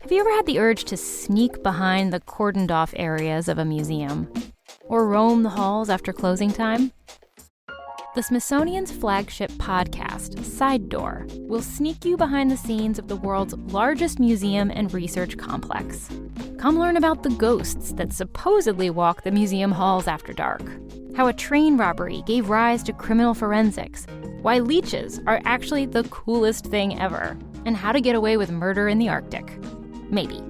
Have you ever had the urge to sneak behind the cordoned-off areas of a museum? Or roam the halls after closing time? The Smithsonian's flagship podcast, Side Door, will sneak you behind the scenes of the world's largest museum and research complex. Come learn about the ghosts that supposedly walk the museum halls after dark, how a train robbery gave rise to criminal forensics, why leeches are actually the coolest thing ever, and how to get away with murder in the Arctic. Maybe.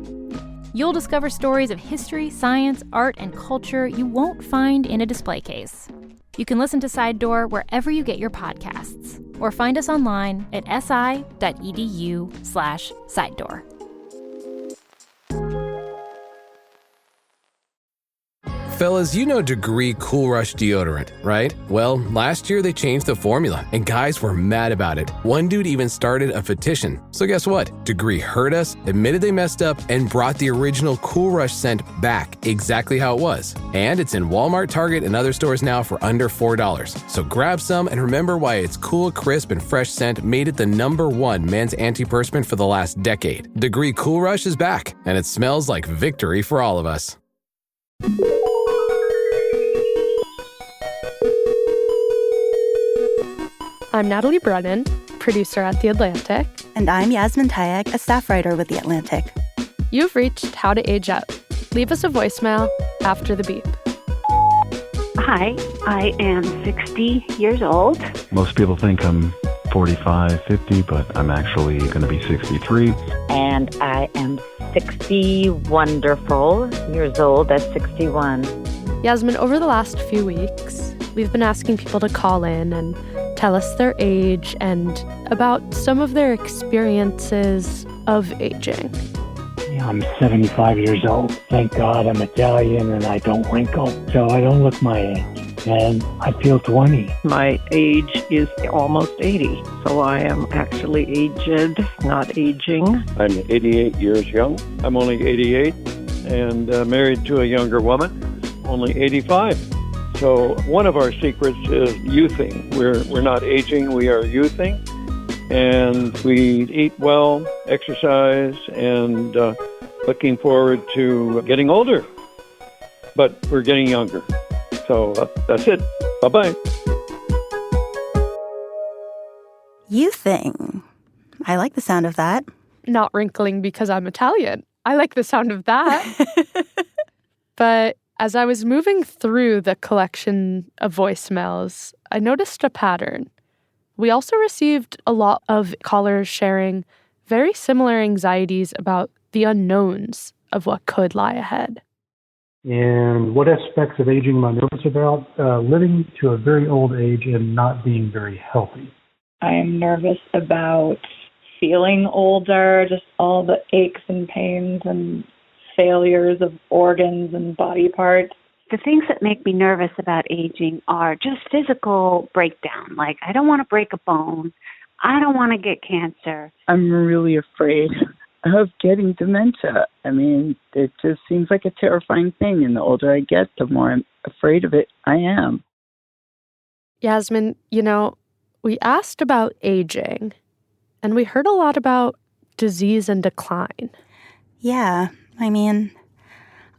You'll discover stories of history, science, art, and culture you won't find in a display case. You can listen to Side Door wherever you get your podcasts, or find us online at si.edu/sidedoor. Fellas, you know Degree Cool Rush deodorant, right? Well, last year they changed the formula, and guys were mad about it. One dude even started a petition. So guess what? Degree heard us, admitted they messed up, and brought the original Cool Rush scent back exactly how it was. And it's in Walmart, Target, and other stores now for under $4. So grab some and remember why its cool, crisp, and fresh scent made it the #1 men's antiperspirant for the last decade. Degree Cool Rush is back, and it smells like victory for all of us. I'm Natalie Brennan, producer at The Atlantic. And I'm Yasmin Tayag, a staff writer with The Atlantic. You've reached How to Age Up. Leave us a voicemail after the beep. Hi, I am 60 years old. Most people think I'm 45, 50, but I'm actually going to be 63. And I am 60 wonderful years old at 61. Yasmin, over the last few weeks, we've been asking people to call in and tell us their age and about some of their experiences of aging. Yeah, I'm 75 years old. Thank God I'm Italian and I don't wrinkle, so I don't look my age. And I feel 20. My age is almost 80, so I am actually aged, not aging. I'm 88 years young. I'm only 88 and married to a younger woman, only 85. So one of our secrets is youthing. We're not aging, we are youthing. And we eat well, exercise, and looking forward to getting older. But we're getting younger. So that's it. Bye-bye. Youthing. I like the sound of that. Not wrinkling because I'm Italian. I like the sound of that. But as I was moving through the collection of voicemails, I noticed a pattern. We also received a lot of callers sharing very similar anxieties about the unknowns of what could lie ahead. And what aspects of aging am I nervous about? Living to a very old age and not being very healthy. I am nervous about feeling older, just all the aches and pains and failures of organs and body parts. The things that make me nervous about aging are just physical breakdown. Like, I don't want to break a bone. I don't want to get cancer. I'm really afraid of getting dementia. I mean, it just seems like a terrifying thing. And the older I get, the more I'm afraid of it I am. Yasmin, we asked about aging, and we heard a lot about disease and decline. Yeah, I mean,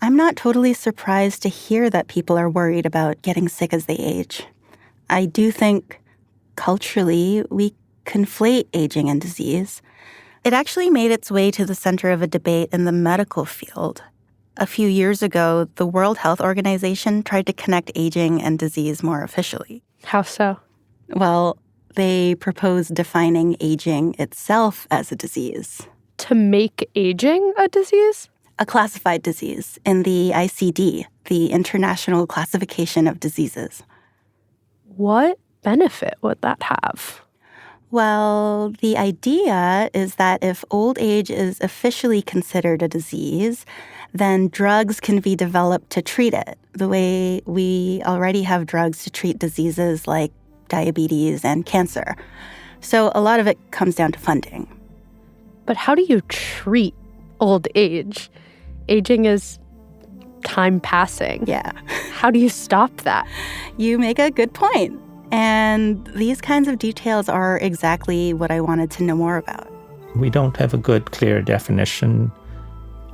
I'm not totally surprised to hear that people are worried about getting sick as they age. I do think culturally we conflate aging and disease. It actually made its way to the center of a debate in the medical field. A few years ago, the World Health Organization tried to connect aging and disease more officially. How so? Well, they proposed defining aging itself as a disease. To make aging a disease? A classified disease in the ICD, the International Classification of Diseases. What benefit would that have? Well, the idea is that if old age is officially considered a disease, then drugs can be developed to treat it, the way we already have drugs to treat diseases like diabetes and cancer. So a lot of it comes down to funding. But how do you treat old age? Aging is time passing. Yeah. How do you stop that? You make a good point. And these kinds of details are exactly what I wanted to know more about. We don't have a good, clear definition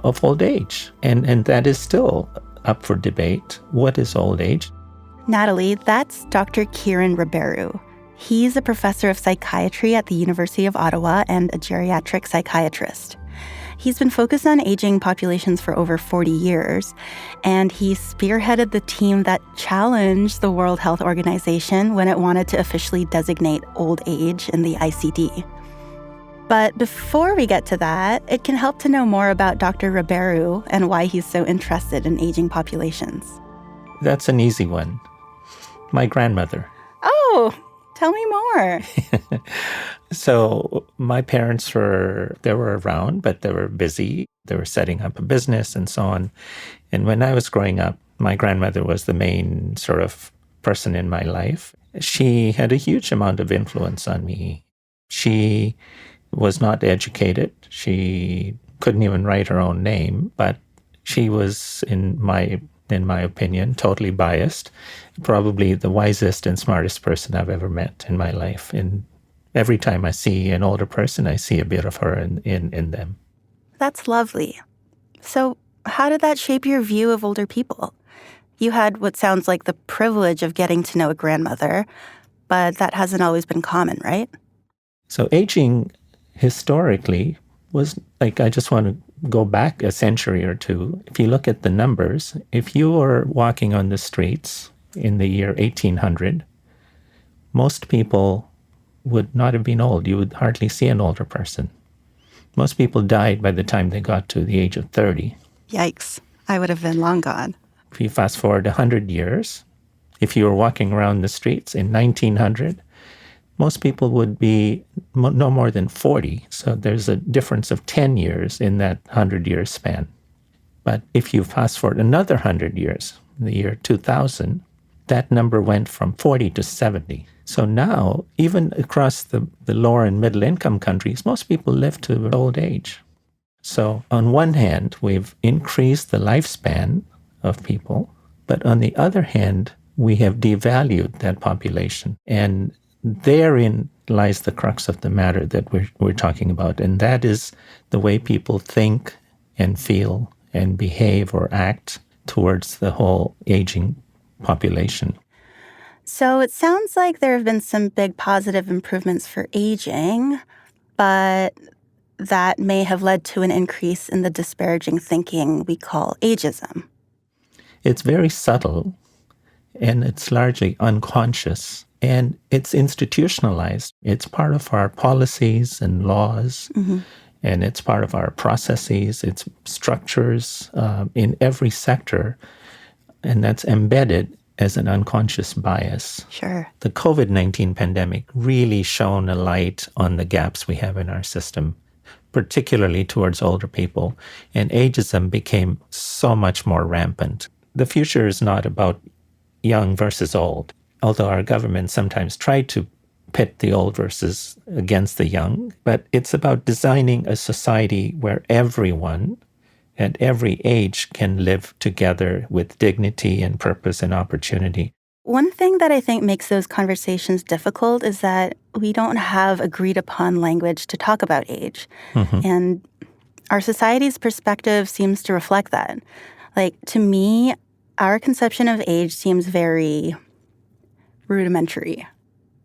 of old age. And that is still up for debate. What is old age? Natalie, that's Dr. Kiran Rabheru. He's a professor of psychiatry at the University of Ottawa and a geriatric psychiatrist. He's been focused on aging populations for over 40 years, and he spearheaded the team that challenged the World Health Organization when it wanted to officially designate old age in the ICD. But before we get to that, it can help to know more about Dr. Rabheru and why he's so interested in aging populations. That's an easy one. My grandmother. Oh, tell me more. So my parents were around, but they were busy. They were setting up a business and so on. And when I was growing up, my grandmother was the main sort of person in my life. She had a huge amount of influence on me. She was not educated. She couldn't even write her own name, but she was, in my opinion, totally biased. Probably the wisest and smartest person I've ever met in my life. And every time I see an older person, I see a bit of her in them. That's lovely. So how did that shape your view of older people? You had what sounds like the privilege of getting to know a grandmother, but that hasn't always been common, right? So aging historically was, like, I just want to go back a century or two. If you look at the numbers, if you were walking on the streets in the year 1800, most people would not have been old. You would hardly see an older person. Most people died by the time they got to the age of 30. Yikes. I would have been long gone. If you fast forward 100 years, if you were walking around the streets in 1900, most people would be no more than 40. So there's a difference of 10 years in that 100-year span. But if you fast forward another 100 years, in the year 2000, that number went from 40 to 70. So now, even across the lower and middle income countries, most people live to old age. So on one hand, we've increased the lifespan of people, but on the other hand, we have devalued that population. And therein lies the crux of the matter that we're talking about. And that is the way people think and feel and behave or act towards the whole aging population. So it sounds like there have been some big positive improvements for aging, but that may have led to an increase in the disparaging thinking we call ageism. It's very subtle, and it's largely unconscious, and it's institutionalized. It's part of our policies and laws, and it's part of our processes, its structures in every sector, and that's embedded as an unconscious bias. Sure. The COVID-19 pandemic really shone a light on the gaps we have in our system, particularly towards older people, and ageism became so much more rampant. The future is not about young versus old, although our government sometimes try to pit the old versus against the young, but it's about designing a society where everyone at every age can live together with dignity and purpose and opportunity. One thing that I think makes those conversations difficult is that we don't have agreed upon language to talk about age. And our society's perspective seems to reflect that. Like, to me, our conception of age seems very rudimentary.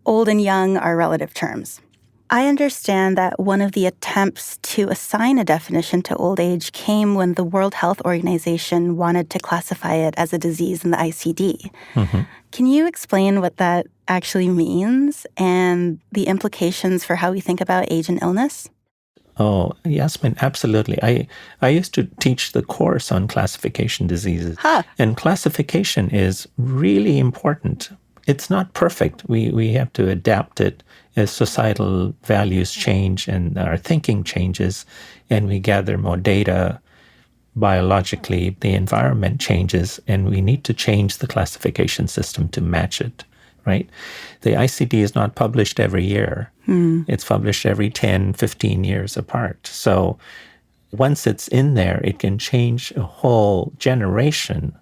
Old and young are relative terms. I understand that one of the attempts to assign a definition to old age came when the World Health Organization wanted to classify it as a disease in the ICD. Can you explain what that actually means and the implications for how we think about age and illness? Oh, Yasmin, absolutely. I used to teach the course on classification diseases. And classification is really important. It's not perfect. We have to adapt it as societal values change and our thinking changes, and we gather more data biologically, the environment changes, and we need to change the classification system to match it, right? The ICD is not published every year. It's published every 10, 15 years apart. So once it's in there, it can change a whole generation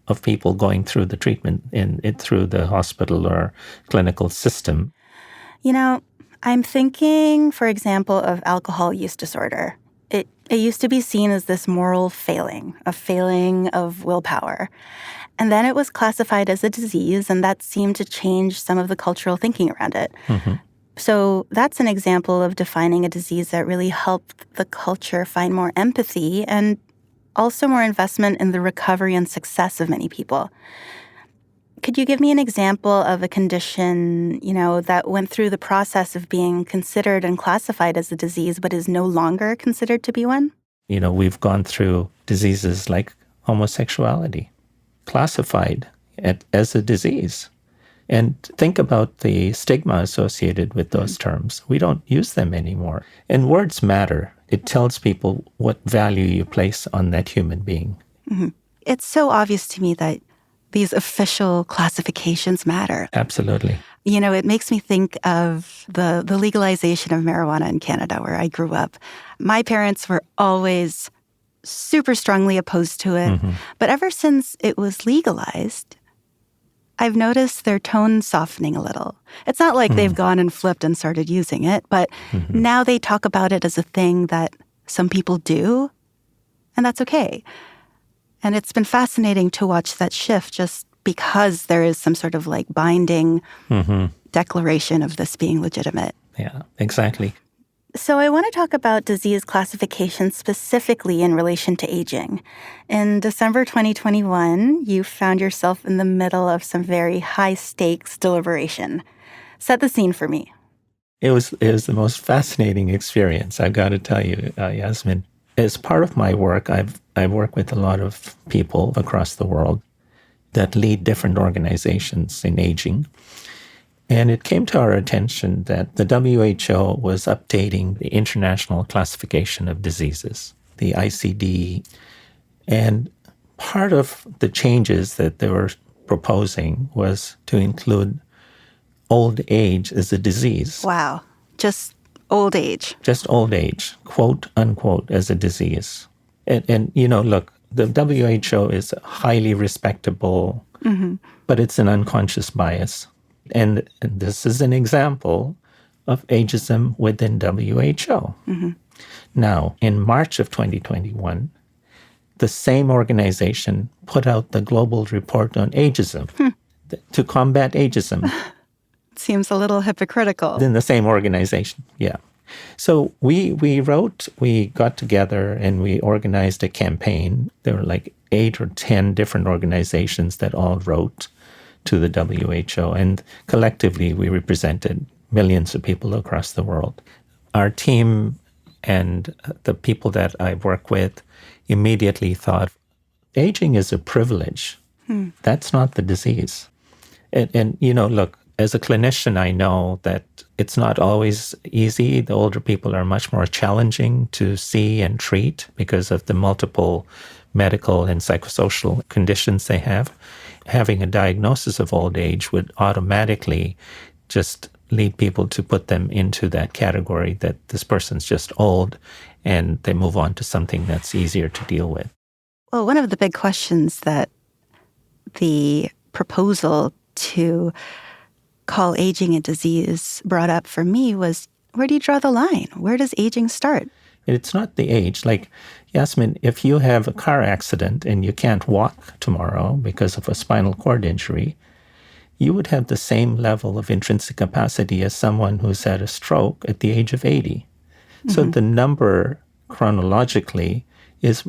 of people going through the treatment through the hospital or clinical system. You know, I'm thinking, for example, of alcohol use disorder. It used to be seen as this moral failing, a failing of willpower. And then it was classified as a disease, and that seemed to change some of the cultural thinking around it. Mm-hmm. So that's an example of defining a disease that really helped the culture find more empathy and also more investment in the recovery and success of many people. Could you give me an example of a condition, that went through the process of being considered and classified as a disease but is no longer considered to be one? We've gone through diseases like homosexuality, classified as a disease. And think about the stigma associated with those terms. We don't use them anymore. And words matter. It tells people what value you place on that human being. Mm-hmm. It's so obvious to me that these official classifications matter. Absolutely. It makes me think of the legalization of marijuana in Canada, where I grew up. My parents were always super strongly opposed to it. Mm-hmm. But ever since it was legalized, I've noticed their tone softening a little. It's not like they've gone and flipped and started using it, but now they talk about it as a thing that some people do, and that's okay. And it's been fascinating to watch that shift just because there is some sort of binding declaration of this being legitimate. Yeah, exactly. So I want to talk about disease classification specifically in relation to aging. In December 2021, you found yourself in the middle of some very high-stakes deliberation. Set the scene for me. It was the most fascinating experience, I've got to tell you, Yasmin. As part of my work, I work with a lot of people across the world that lead different organizations in aging. And it came to our attention that the WHO was updating the International Classification of Diseases, the ICD. And part of the changes that they were proposing was to include old age as a disease. Wow. Just old age. Just old age, quote, unquote, as a disease. And look, the WHO is highly respectable, but it's an unconscious bias. And this is an example of ageism within WHO. Now, in March of 2021, the same organization put out the Global Report on Ageism to combat ageism. Seems a little hypocritical. In the same organization, yeah. So we got together and we organized a campaign. There were 8 or 10 different organizations that all wrote to the WHO, and collectively we represented millions of people across the world. Our team and the people that I work with immediately thought, aging is a privilege. That's not the disease. And look, as a clinician, I know that it's not always easy. The older people are much more challenging to see and treat because of the multiple medical and psychosocial conditions they have. Having a diagnosis of old age would automatically just lead people to put them into that category that this person's just old, and they move on to something that's easier to deal with. Well, one of the big questions that the proposal to call aging a disease brought up for me was, where do you draw the line? Where does aging start? It's not the age. Yasmin, if you have a car accident and you can't walk tomorrow because of a spinal cord injury, you would have the same level of intrinsic capacity as someone who's had a stroke at the age of 80. So the number chronologically is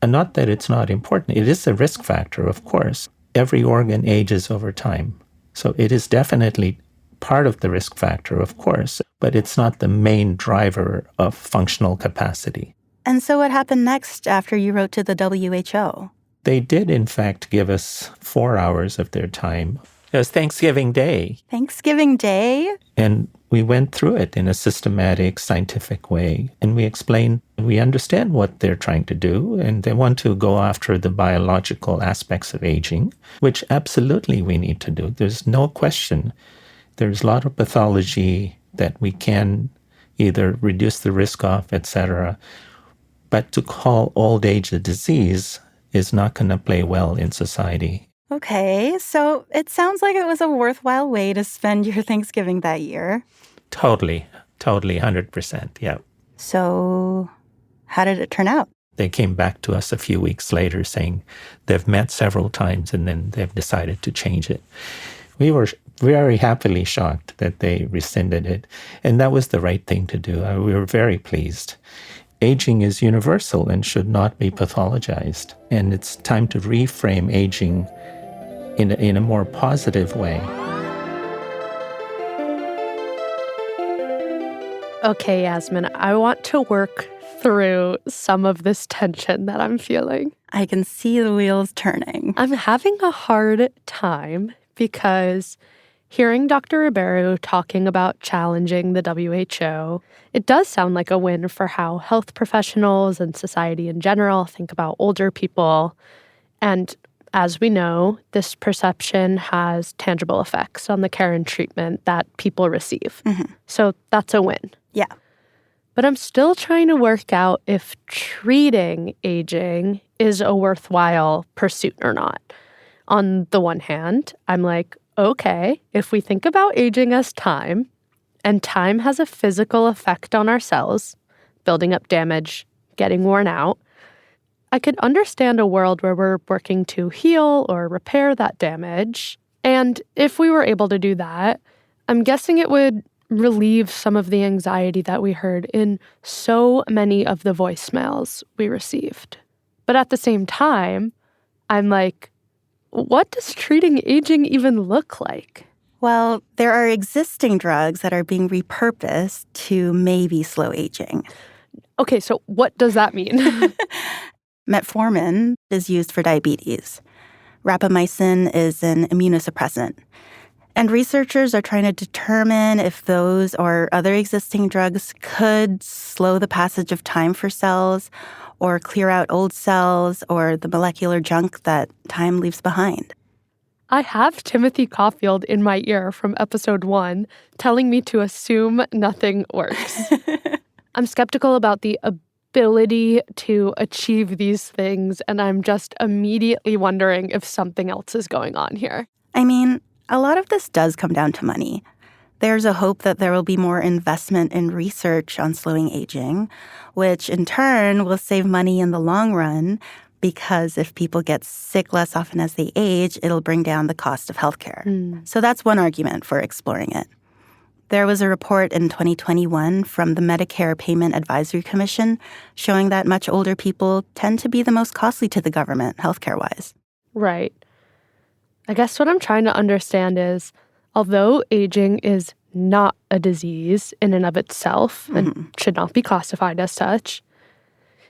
not that it's not important. It is a risk factor, of course. Every organ ages over time. So it is definitely part of the risk factor, of course, but it's not the main driver of functional capacity. And so what happened next after you wrote to the WHO? They did, in fact, give us 4 hours of their time. It was Thanksgiving Day. Thanksgiving Day? And we went through it in a systematic, scientific way. And we explained, we understand what they're trying to do, and they want to go after the biological aspects of aging, which absolutely we need to do. There's no question. There's a lot of pathology that we can either reduce the risk of, etc. But to call old age a disease is not going to play well in society. Okay, so it sounds like it was a worthwhile way to spend your Thanksgiving that year. Totally, 100%, yeah. So How did it turn out? They came back to us a few weeks later saying they've met several times and then they've decided to change it. We were very happily shocked that they rescinded it. And that was the right thing to do. We were very pleased. Aging is universal and should not be pathologized. And it's time to reframe aging in a more positive way. Okay, Yasmin, I want to work through some of this tension that I'm feeling. I can see the wheels turning. I'm having a hard time because hearing Dr. Rabheru talking about challenging the WHO, it does sound like a win for how health professionals and society in general think about older people. And as we know, this perception has tangible effects on the care and treatment that people receive. Mm-hmm. So that's a win. Yeah. But I'm still trying to work out if treating aging is a worthwhile pursuit or not. On the one hand, I'm like, okay, if we think about aging as time, and time has a physical effect on our cells, building up damage, getting worn out, I could understand a world where we're working to heal or repair that damage. And if we were able to do that, I'm guessing it would relieve some of the anxiety that we heard in so many of the voicemails we received. But at the same time, I'm like, what does treating aging even look like? Well, there are existing drugs that are being repurposed to maybe slow aging. Okay, so what does that mean? Metformin is used for diabetes. Rapamycin is an immunosuppressant. And researchers are trying to determine if those or other existing drugs could slow the passage of time for cells or clear out old cells or the molecular junk that time leaves behind. I have Timothy Caulfield in my ear from episode 1 telling me to assume nothing works. I'm skeptical about the ability to achieve these things, and I'm just immediately wondering if something else is going on here. I mean, a lot of this does come down to money. There's a hope that there will be more investment in research on slowing aging, which in turn will save money in the long run because if people get sick less often as they age, it'll bring down the cost of healthcare. So that's one argument for exploring it. There was a report in 2021 from the Medicare Payment Advisory Commission showing that much older people tend to be the most costly to the government, healthcare-wise. Right. I guess what I'm trying to understand is, although aging is not a disease in and of itself and should not be classified as such,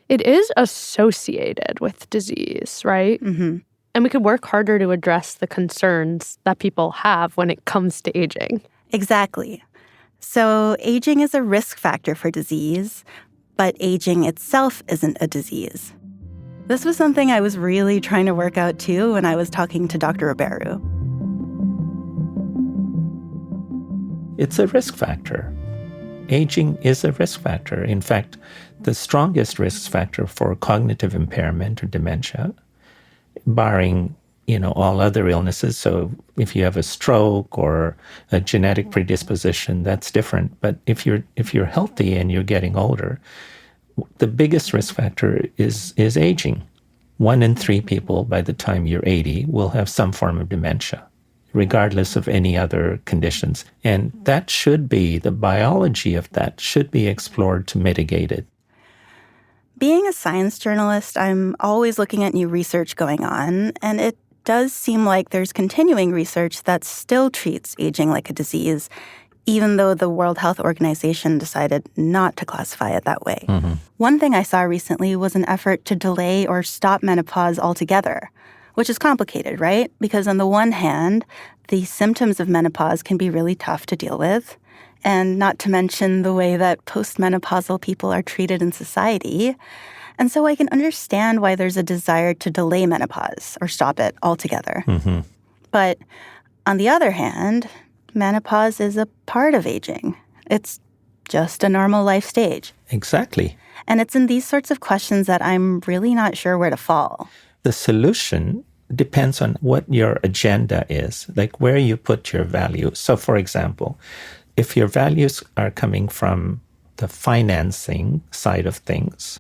it is associated with disease, right? Mm-hmm. And we could work harder to address the concerns that people have when it comes to aging. Exactly. So aging is a risk factor for disease, but aging itself isn't a disease. This was something I was really trying to work out too when I was talking to Dr. Rabheru. It's a risk factor. Aging is a risk factor. In fact, the strongest risk factor for cognitive impairment or dementia, barring, all other illnesses. So if you have a stroke or a genetic predisposition, that's different. But if you're healthy and you're getting older, the biggest risk factor is aging. 1 in 3 people by the time you're 80 will have some form of dementia, regardless of any other conditions. And that should be, the biology of that should be explored to mitigate it. Being a science journalist, I'm always looking at new research going on, and it does seem like there's continuing research that still treats aging like a disease, even though the World Health Organization decided not to classify it that way. Mm-hmm. One thing I saw recently was an effort to delay or stop menopause altogether, which is complicated, right? Because on the one hand, the symptoms of menopause can be really tough to deal with, and not to mention the way that postmenopausal people are treated in society. And so I can understand why there's a desire to delay menopause or stop it altogether. Mm-hmm. But on the other hand, menopause is a part of aging. It's just a normal life stage. Exactly. And it's in these sorts of questions that I'm really not sure where to fall. The solution depends on what your agenda is, like where you put your value. So, for example, if your values are coming from the financing side of things,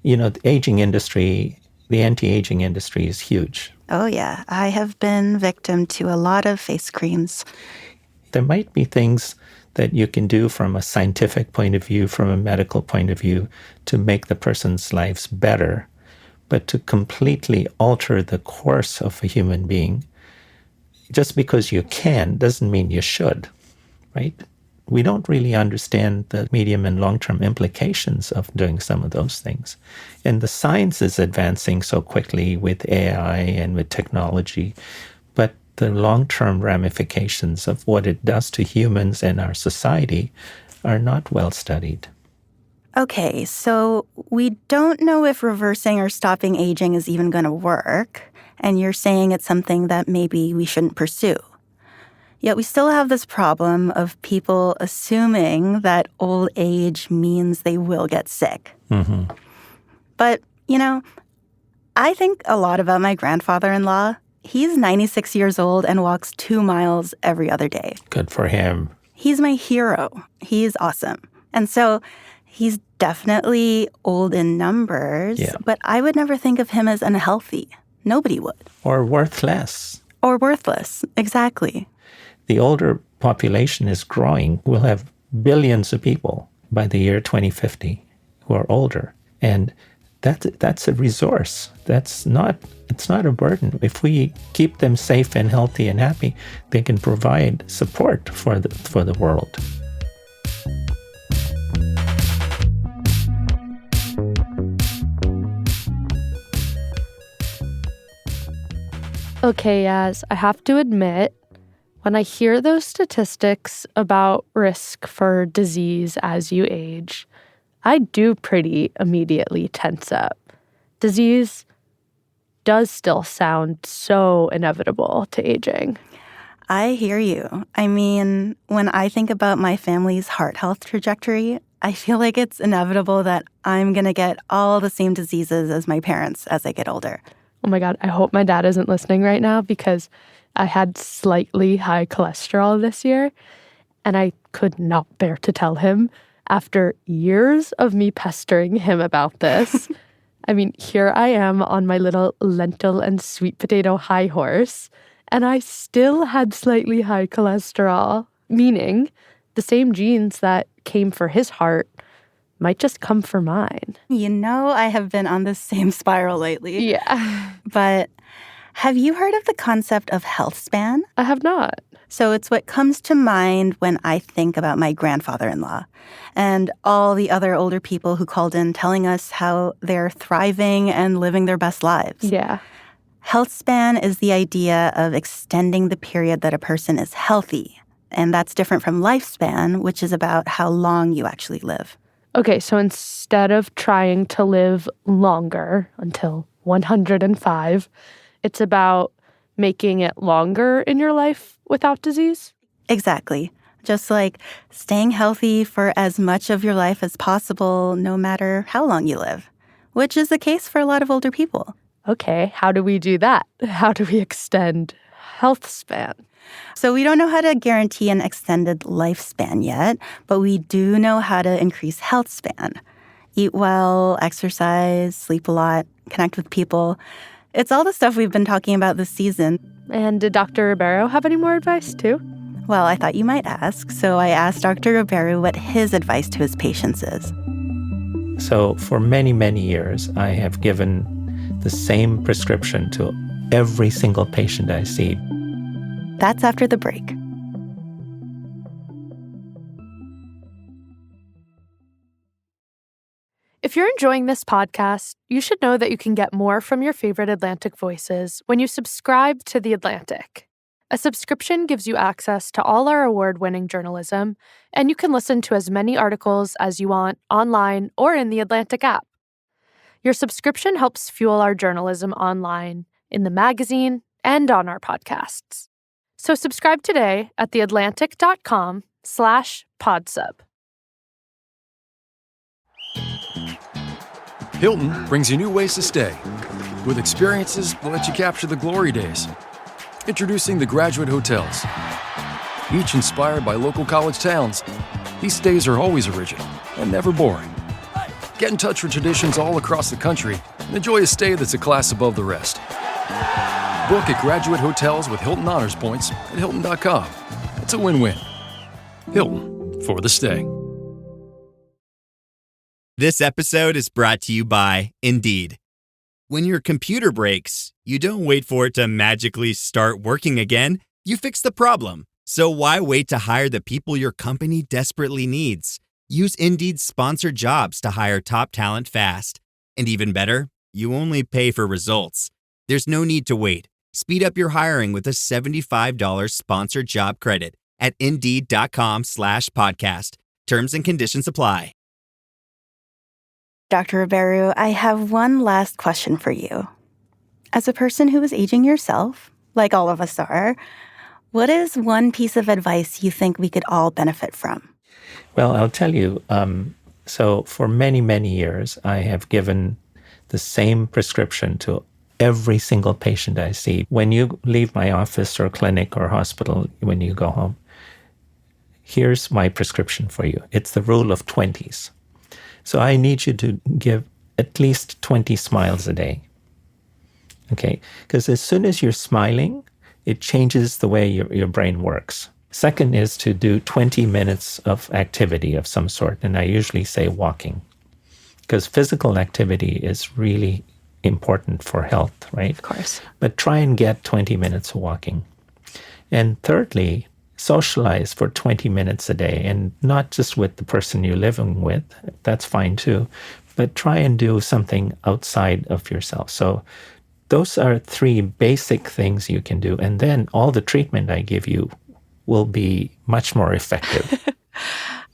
The aging industry, the anti-aging industry is huge. Oh, yeah. I have been victim to a lot of face creams. There might be things that you can do from a scientific point of view, from a medical point of view, to make the person's lives better. But to completely alter the course of a human being, just because you can, doesn't mean you should, right? We don't really understand the medium and long-term implications of doing some of those things. And the science is advancing so quickly with AI and with technology, but the long-term ramifications of what it does to humans and our society are not well studied. Okay, so we don't know if reversing or stopping aging is even going to work, and you're saying it's something that maybe we shouldn't pursue. Yet we still have this problem of people assuming that old age means they will get sick. Mm-hmm. But, I think a lot about my grandfather-in-law. He's 96 years old and walks 2 miles every other day. Good for him. He's my hero. He's awesome. And so he's definitely old in numbers, but I would never think of him as unhealthy. Nobody would. Or worthless. Or worthless, exactly. The older population is growing. We'll have billions of people by the year 2050 who are older. And that's a resource. It's not a burden. If we keep them safe and healthy and happy, they can provide support for the world. Okay, Yaz, I have to admit, when I hear those statistics about risk for disease as you age, I do pretty immediately tense up. Disease does still sound so inevitable to aging. I hear you. I mean, when I think about my family's heart health trajectory, I feel like it's inevitable that I'm going to get all the same diseases as my parents as I get older. Oh my God, I hope my dad isn't listening right now because I had slightly high cholesterol this year and I could not bear to tell him after years of me pestering him about this. I mean, here I am on my little lentil and sweet potato high horse and I still had slightly high cholesterol, meaning the same genes that came for his heart might just come for mine. I have been on this same spiral lately. Yeah. But have you heard of the concept of Healthspan? I have not. So it's what comes to mind when I think about my grandfather-in-law and all the other older people who called in telling us how they're thriving and living their best lives. Yeah. Healthspan is the idea of extending the period that a person is healthy. And that's different from lifespan, which is about how long you actually live. Okay, so instead of trying to live longer until 105, it's about making it longer in your life without disease? Exactly. Just like staying healthy for as much of your life as possible, no matter how long you live, which is the case for a lot of older people. Okay, how do we do that? How do we extend health span? So we don't know how to guarantee an extended lifespan yet, but we do know how to increase health span. Eat well, exercise, sleep a lot, connect with people. It's all the stuff we've been talking about this season. And did Dr. Rabheru have any more advice too? Well, I thought you might ask, so I asked Dr. Rabheru what his advice to his patients is. So for many, many years, I have given the same prescription to every single patient I see. That's after the break. If you're enjoying this podcast, you should know that you can get more from your favorite Atlantic voices when you subscribe to The Atlantic. A subscription gives you access to all our award-winning journalism, and you can listen to as many articles as you want online or in the Atlantic app. Your subscription helps fuel our journalism online, in the magazine, and on our podcasts. So subscribe today at theatlantic.com/podsub. Hilton brings you new ways to stay, with experiences that let you capture the glory days. Introducing the Graduate Hotels. Each inspired by local college towns, these stays are always original and never boring. Get in touch with traditions all across the country and enjoy a stay that's a class above the rest. Book at graduate hotels with Hilton Honors Points at Hilton.com. It's a win-win. Hilton, for the stay. This episode is brought to you by Indeed. When your computer breaks, you don't wait for it to magically start working again. You fix the problem. So why wait to hire the people your company desperately needs? Use Indeed's sponsored jobs to hire top talent fast. And even better, you only pay for results. There's no need to wait. Speed up your hiring with a $75 sponsored job credit at Indeed.com/podcast. Terms and conditions apply. Dr. Rabheru, I have one last question for you. As a person who is aging yourself, like all of us are, what is one piece of advice you think we could all benefit from? Well, I'll tell you. So for many, many years, I have given the same prescription to every single patient I see. When you leave my office or clinic or hospital, when you go home, here's my prescription for you. It's the rule of 20s. So I need you to give at least 20 smiles a day. Okay? Because as soon as you're smiling, it changes the way your brain works. Second is to do 20 minutes of activity of some sort. And I usually say walking. Because physical activity is really important for health, right? Of course. But try and get 20 minutes of walking. And thirdly, socialize for 20 minutes a day, and not just with the person you're living with. That's fine too. But try and do something outside of yourself. So those are 3 basic things you can do. And then all the treatment I give you will be much more effective.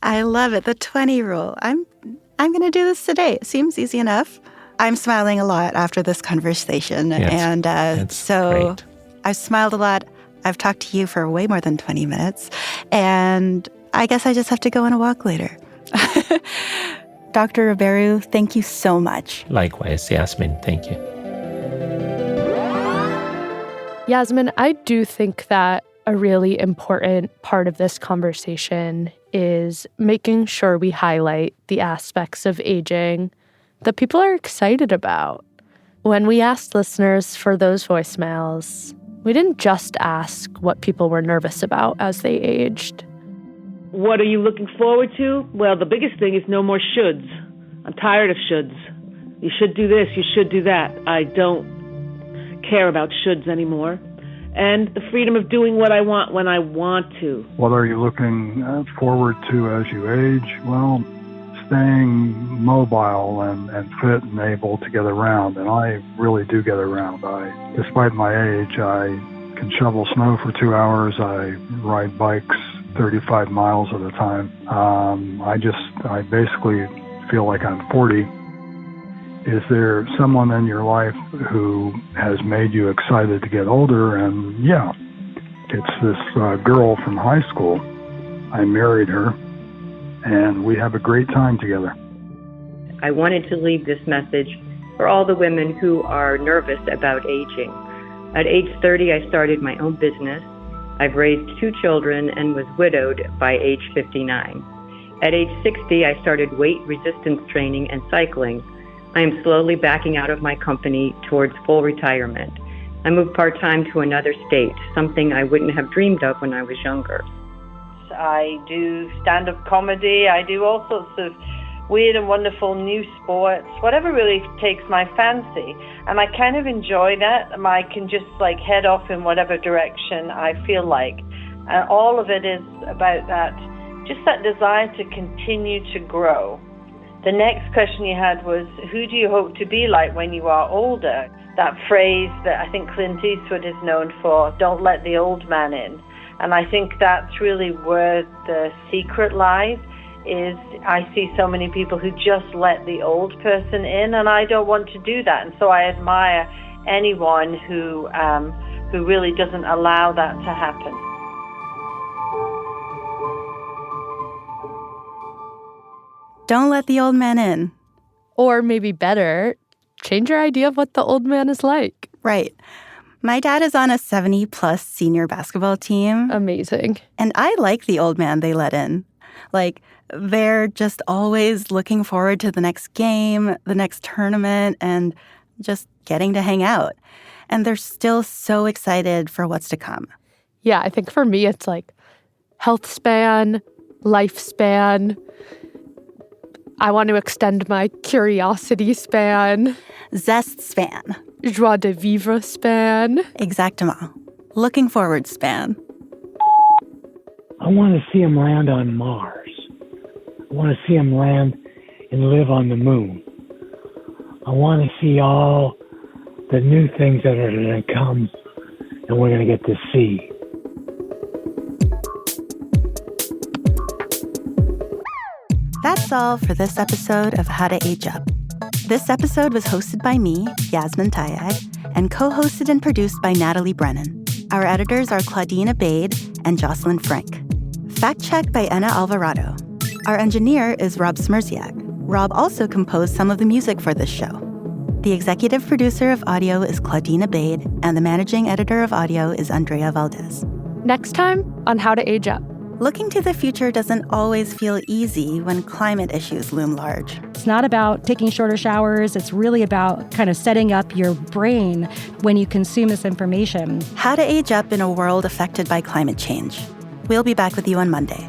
I love it. The 20 rule. I'm going to do this today. It seems easy enough. I'm smiling a lot after this conversation. Yes, and so great. I've smiled a lot. I've talked to you for way more than 20 minutes. And I guess I just have to go on a walk later. Dr. Rabheru, thank you so much. Likewise, Yasmin. Thank you. Yasmin, I do think that a really important part of this conversation is making sure we highlight the aspects of aging that people are excited about. When we asked listeners for those voicemails, we didn't just ask what people were nervous about as they aged. What are you looking forward to? Well, the biggest thing is no more shoulds. I'm tired of shoulds. You should do this, you should do that. I don't care about shoulds anymore. And the freedom of doing what I want when I want to. What are you looking forward to as you age? Well, staying mobile and fit and able to get around. And I really do get around. Despite my age, I can shovel snow for 2 hours. I ride bikes 35 miles at a time. I basically feel like I'm 40. Is there someone in your life who has made you excited to get older? And yeah, it's this girl from high school. I married her, and we have a great time together. I wanted to leave this message for all the women who are nervous about aging. At age 30, I started my own business. I've raised 2 children and was widowed by age 59. At age 60, I started weight resistance training and cycling. I am slowly backing out of my company towards full retirement. I moved part-time to another state, something I wouldn't have dreamed of when I was younger. I do stand-up comedy. I do all sorts of weird and wonderful new sports, whatever really takes my fancy. And I kind of enjoy that. I can just head off in whatever direction I feel like. And all of it is about that, just that desire to continue to grow. The next question you had was, who do you hope to be like when you are older? That phrase that I think Clint Eastwood is known for, don't let the old man in. And I think that's really where the secret lies, is I see so many people who just let the old person in, and I don't want to do that. And so I admire anyone who really doesn't allow that to happen. Don't let the old man in. Or maybe better, change your idea of what the old man is like. Right. My dad is on a 70-plus senior basketball team. Amazing. And I like the old man they let in. They're just always looking forward to the next game, the next tournament, and just getting to hang out. And they're still so excited for what's to come. Yeah, I think for me, it's like Healthspan, lifespan. I want to extend my curiosity span. Zest span. Joie de vivre span. Exactement. Looking forward span. I want to see him land on Mars. I want to see him land and live on the moon. I want to see all the new things that are going to come and we're going to get to see. That's all for this episode of How to Age Up. This episode was hosted by me, Yasmin Tayag, and co-hosted and produced by Natalie Brennan. Our editors are Claudine Abade and Jocelyn Frank. Fact-checked by Anna Alvarado. Our engineer is Rob Smirziak. Rob also composed some of the music for this show. The executive producer of audio is Claudine Abade, and the managing editor of audio is Andrea Valdez. Next time on How to Age Up. Looking to the future doesn't always feel easy when climate issues loom large. It's not about taking shorter showers. It's really about kind of setting up your brain when you consume this information. How to Age Up in a world affected by climate change. We'll be back with you on Monday.